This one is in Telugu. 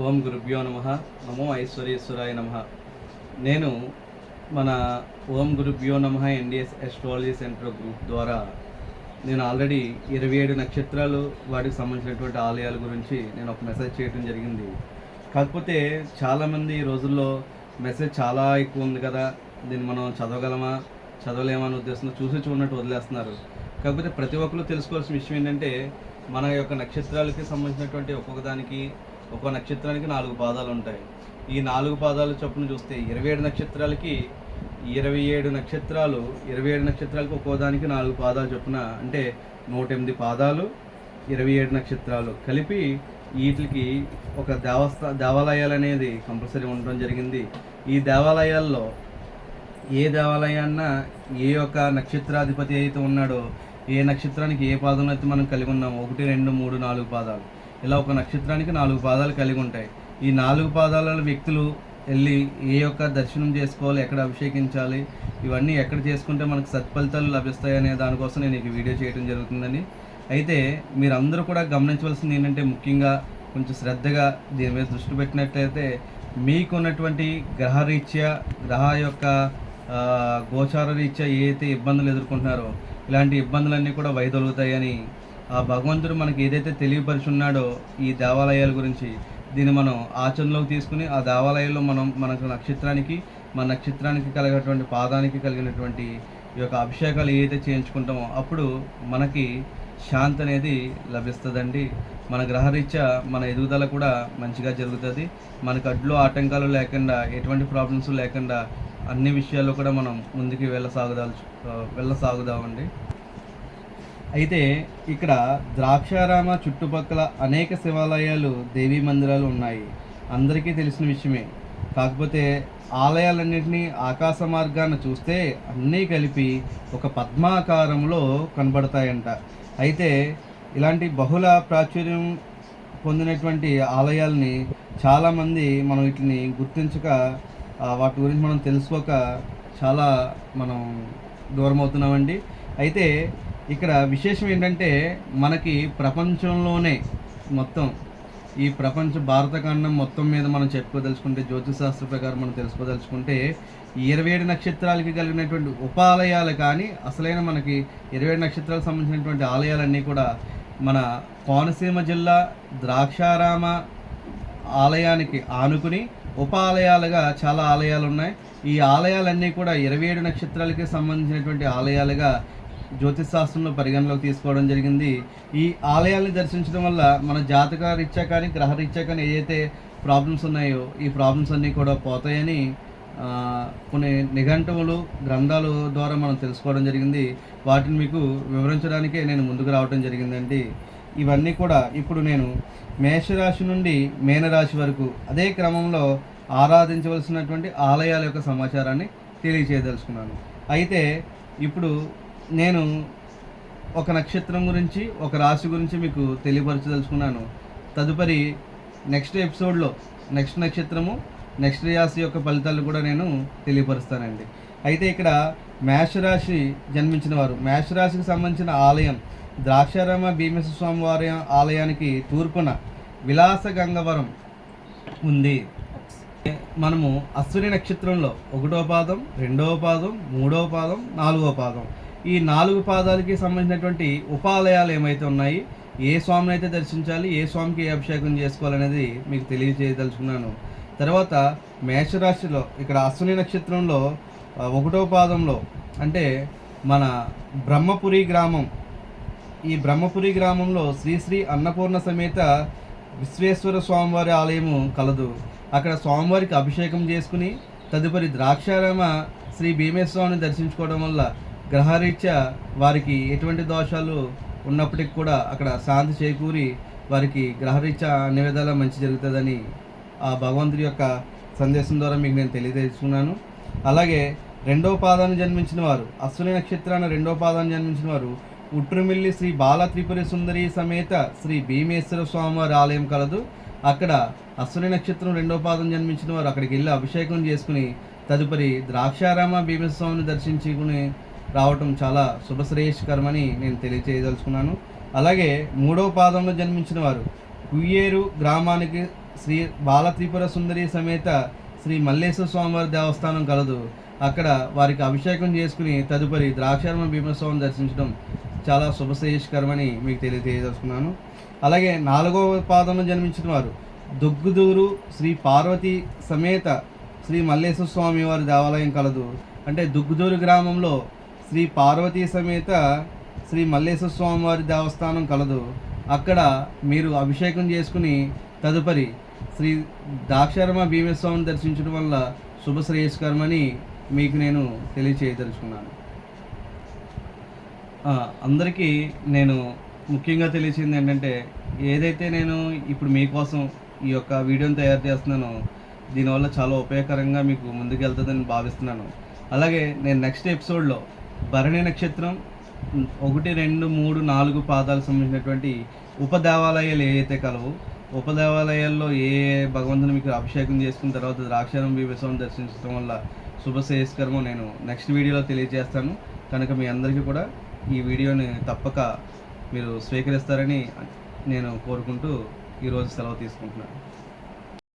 ఓం గురుభ్యో నమః. నమో ఐశ్వర్యేశ్వరాయ నమః. నేను మన ఓం గురుభ్యో నమః ఎన్డిఎస్ ఎస్ట్రాలజీ సెంటర్ గ్రూప్ ద్వారా నేను ఆల్రెడీ 27 నక్షత్రాలు వాటికి సంబంధించినటువంటి ఆలయాల గురించి నేను ఒక మెసేజ్ చేయడం జరిగింది. కాకపోతే చాలామంది ఈ రోజుల్లో మెసేజ్ చాలా ఎక్కువ ఉంది కదా, దీన్ని మనం చదవగలమా చదవలేమా అనే ఉద్దేశంతో చూసి చూడనట్టు వదిలేస్తున్నారు. కాకపోతే ప్రతి ఒక్కరు తెలుసుకోవాల్సిన విషయం ఏంటంటే, మన యొక్క నక్షత్రాలకి సంబంధించినటువంటి ఒక్కొక్క నక్షత్రానికి 4 పాదాలు ఉంటాయి. ఈ 4 పాదాలు చొప్పున చూస్తే 27 నక్షత్రాలకి 27 నక్షత్రాలకు ఒక్కోదానికి 4 పాదాలు చొప్పున, అంటే 108 పాదాలు 27 నక్షత్రాలు కలిపి వీటికి ఒక దేవాలయాలు అనేది కంపల్సరీ ఉండడం జరిగింది. ఈ దేవాలయాల్లో ఏ దేవాలయాన్న ఏ యొక్క నక్షత్రాధిపతి అయితే ఉన్నాడో, ఏ నక్షత్రానికి ఏ పాదం అయితే మనం కలిగి ఉన్నామో, 1, 2, 3, 4 పాదాలు, ఇలా ఒక నక్షత్రానికి 4 పాదాలు కలిగి ఉంటాయి. ఈ 4 పాదాల వ్యక్తులు వెళ్ళి ఏ యొక్క దర్శనం చేసుకోవాలి, ఎక్కడ అభిషేకించాలి, ఇవన్నీ ఎక్కడ చేసుకుంటే మనకు సత్ఫలితాలు లభిస్తాయి అనే దానికోసం నేను ఈ వీడియో చేయడం జరుగుతుందని. అయితే మీరందరూ కూడా గమనించవలసింది ఏంటంటే, ముఖ్యంగా కొంచెం శ్రద్ధగా దీని మీద దృష్టి పెట్టినట్లయితే మీకున్నటువంటి గ్రహ యొక్క గోచార రీత్యా ఏ అయితే ఇబ్బందులు ఎదుర్కొంటున్నారో, ఇలాంటి ఇబ్బందులన్నీ కూడా వైదొలుగుతాయని ఆ భగవంతుడు మనకి ఏదైతే తెలియపరుచున్నాడో ఈ దేవాలయాల గురించి, దీన్ని మనం ఆచరణలోకి తీసుకుని ఆ దేవాలయాల్లో మనకు మన నక్షత్రానికి కలిగినటువంటి పాదానికి కలిగినటువంటి ఈ యొక్క అభిషేకాలు ఏదైతే చేయించుకుంటామో అప్పుడు మనకి శాంతి అనేది లభిస్తుందండి. మన గ్రహరీత్యా మన ఎదుగుదల కూడా మంచిగా జరుగుతుంది. మనకు అడ్లు ఆటంకాలు లేకుండా, ఎటువంటి ప్రాబ్లమ్స్ లేకుండా అన్ని విషయాల్లో కూడా మనం ముందుకు వెళ్ళసాగుదామండి. అయితే ఇక్కడ ద్రాక్షారామ చుట్టుపక్కల అనేక శివాలయాలు, దేవీ మందిరాలు ఉన్నాయి, అందరికీ తెలిసిన విషయమే. కాకపోతే ఆలయాలన్నింటినీ ఆకాశ మార్గాన్ని చూస్తే అన్నీ కలిపి ఒక పద్మాకారంలో కనబడతాయంట. అయితే ఇలాంటి బహుళ ప్రాచుర్యం పొందినటువంటి ఆలయాల్ని చాలామంది మనం వీటిని గుర్తించక, వాటి గురించి మనం తెలుసుకోక చాలా మనం దూరం అవుతున్నామండి. అయితే ఇక్కడ విశేషం ఏంటంటే, మనకి ప్రపంచంలోనే మొత్తం ఈ భారతఖండం మొత్తం మీద మనం చెప్పుకోదలుచుకుంటే, జ్యోతిశాస్త్ర ప్రకారం మనం తెలుసుకోదలుచుకుంటే 27 నక్షత్రాలకి కలిగినటువంటి ఉపాలయాలు కానీ, అసలైన మనకి 27 నక్షత్రాలకు సంబంధించినటువంటి ఆలయాలన్నీ కూడా మన కోనసీమ జిల్లా ద్రాక్షారామ ఆలయానికి ఆనుకుని ఉపాలయాలుగా చాలా ఆలయాలు ఉన్నాయి. ఈ ఆలయాలన్నీ కూడా 27 నక్షత్రాలకి సంబంధించినటువంటి ఆలయాలుగా జ్యోతిశాస్త్రంలో పరిగణలోకి తీసుకోవడం జరిగింది. ఈ ఆలయాల్ని దర్శించడం వల్ల మన జాతక రీత్యా కానీ, గ్రహరీత్యా కానీ ఏదైతే ప్రాబ్లమ్స్ ఉన్నాయో ఈ ప్రాబ్లమ్స్ అన్నీ కూడా పోతాయని కొన్ని నిఘంటువులు, గ్రంథాల ద్వారా మనం తెలుసుకోవడం జరిగింది. వాటిని మీకు వివరించడానికే నేను ముందుకు రావడం జరిగిందండి. ఇవన్నీ కూడా ఇప్పుడు నేను మేషరాశి నుండి మీనరాశి వరకు అదే క్రమంలో ఆరాధించవలసినటువంటి ఆలయాల యొక్క సమాచారాన్ని తెలియచేయదలుచుకున్నాను. అయితే ఇప్పుడు నేను ఒక నక్షత్రం గురించి, ఒక రాశి గురించి మీకు తెలియపరచదలుచుకున్నాను. తదుపరి నెక్స్ట్ ఎపిసోడ్లో నెక్స్ట్ నక్షత్రము, నెక్స్ట్ రాశి యొక్క ఫలితాలు కూడా నేను తెలియపరుస్తానండి. అయితే ఇక్కడ మేషరాశి జన్మించిన వారు, మేషరాశికి సంబంధించిన ఆలయం ద్రాక్షారామ భీమేశ్వర స్వామి వారి ఆలయానికి తూర్పున విలాస గంగవరం ఉంది. మనము అశ్విని నక్షత్రంలో 1వ పాదం, 2వ పాదం, 3వ పాదం, 4వ పాదం, ఈ 4 పాదాలకి సంబంధించినటువంటి ఉపాలయాలు ఏమైతే ఉన్నాయి, ఏ స్వామిని అయితే దర్శించాలి, ఏ స్వామికి ఏ అభిషేకం చేసుకోవాలనేది మీకు తెలియజేయదలుచుకున్నాను. తర్వాత మేషరాశిలో ఇక్కడ అశ్విని నక్షత్రంలో 1వ పాదంలో, అంటే మన బ్రహ్మపురి గ్రామం, ఈ బ్రహ్మపురి గ్రామంలో శ్రీ అన్నపూర్ణ సమేత విశ్వేశ్వర స్వామివారి ఆలయము కలదు. అక్కడ స్వామివారికి అభిషేకం చేసుకుని తదుపరి ద్రాక్షారామ శ్రీ భీమేశ్వరాన్ని దర్శించుకోవడం వల్ల గ్రహరీత్యా వారికి ఎటువంటి దోషాలు ఉన్నప్పటికీ కూడా అక్కడ శాంతి చేకూరి వారికి గ్రహరీత్యా అన్ని విధాలా మంచి జరుగుతుందని ఆ భగవంతుడి యొక్క సందేశం ద్వారా మీకు నేను తెలియజేస్తున్నాను. అలాగే 2వ పాదాన్ని జన్మించిన వారు, అశ్విని నక్షత్రాన్ని 2వ పాదాన్ని జన్మించిన వారు ఉట్రుమిల్లి శ్రీ బాల త్రిపుర సుందరి సమేత శ్రీ భీమేశ్వర స్వామివారి ఆలయం కలదు. అక్కడ అశ్విని నక్షత్రం 2వ పాదం జన్మించిన వారు అక్కడికి వెళ్ళి అభిషేకం చేసుకుని తదుపరి ద్రాక్షారామ భీమేశ్వర స్వామిని దర్శించుకుని రావటం చాలా శుభశ్రేయస్కరమని నేను తెలియజేయదలుచుకున్నాను. అలాగే 3వ పాదంలో జన్మించిన వారు కుయ్యేరు గ్రామానికి శ్రీ బాల త్రిపుర సుందరి సమేత శ్రీ మల్లేశ్వర స్వామివారి దేవస్థానం కలదు. అక్కడ వారికి అభిషేకం చేసుకుని తదుపరి ద్రాక్షారామ భీమస్వామిని దర్శించడం చాలా శుభశ్రేయస్కరమని మీకు తెలియజేసుకున్నాను. అలాగే 4వ పాదంలో జన్మించిన వారు దొగ్గుదూరు శ్రీ పార్వతి సమేత శ్రీ మల్లేశ్వర స్వామి వారి దేవాలయం కలదు. అంటే దుగ్గుదూరు గ్రామంలో శ్రీ పార్వతీ సమేత శ్రీ మల్లేశ్వర స్వామి వారి దేవస్థానం కలదు. అక్కడ మీరు అభిషేకం చేసుకుని తదుపరి శ్రీ ద్రాక్షారామ భీమస్వామిని దర్శించడం వల్ల శుభశ్రేయస్కరమని మీకు నేను తెలియచేయదలుచుకున్నాను. అందరికీ నేను ముఖ్యంగా తెలిసింది ఏంటంటే, ఏదైతే నేను ఇప్పుడు మీకోసం ఈ యొక్క వీడియోని తయారు చేస్తున్నానో దీనివల్ల చాలా ఉపయోగకరంగా మీకు ముందుకెళ్తుందని భావిస్తున్నాను. అలాగే నేను నెక్స్ట్ ఎపిసోడ్లో భరణి నక్షత్రం 1, 2, 3, 4 పాదాలకు సంబంధించినటువంటి ఉపదేవాలయాలు ఏవైతే కలవు, ఉపదేవాలయాల్లో ఏ భగవంతుని మీకు అభిషేకం చేసుకున్న తర్వాత ద్రాక్షారామ భీమస్వామిని దర్శించడం వల్ల శుభశ్రేయస్కరమో నేను నెక్స్ట్ వీడియోలో తెలియజేస్తాను. కనుక మీ అందరికీ కూడా ఈ వీడియోని తప్పక మీరు స్వీకరిస్తారని నేను కోరుకుంటూ ఈరోజు సెలవు తీసుకుంటున్నాను.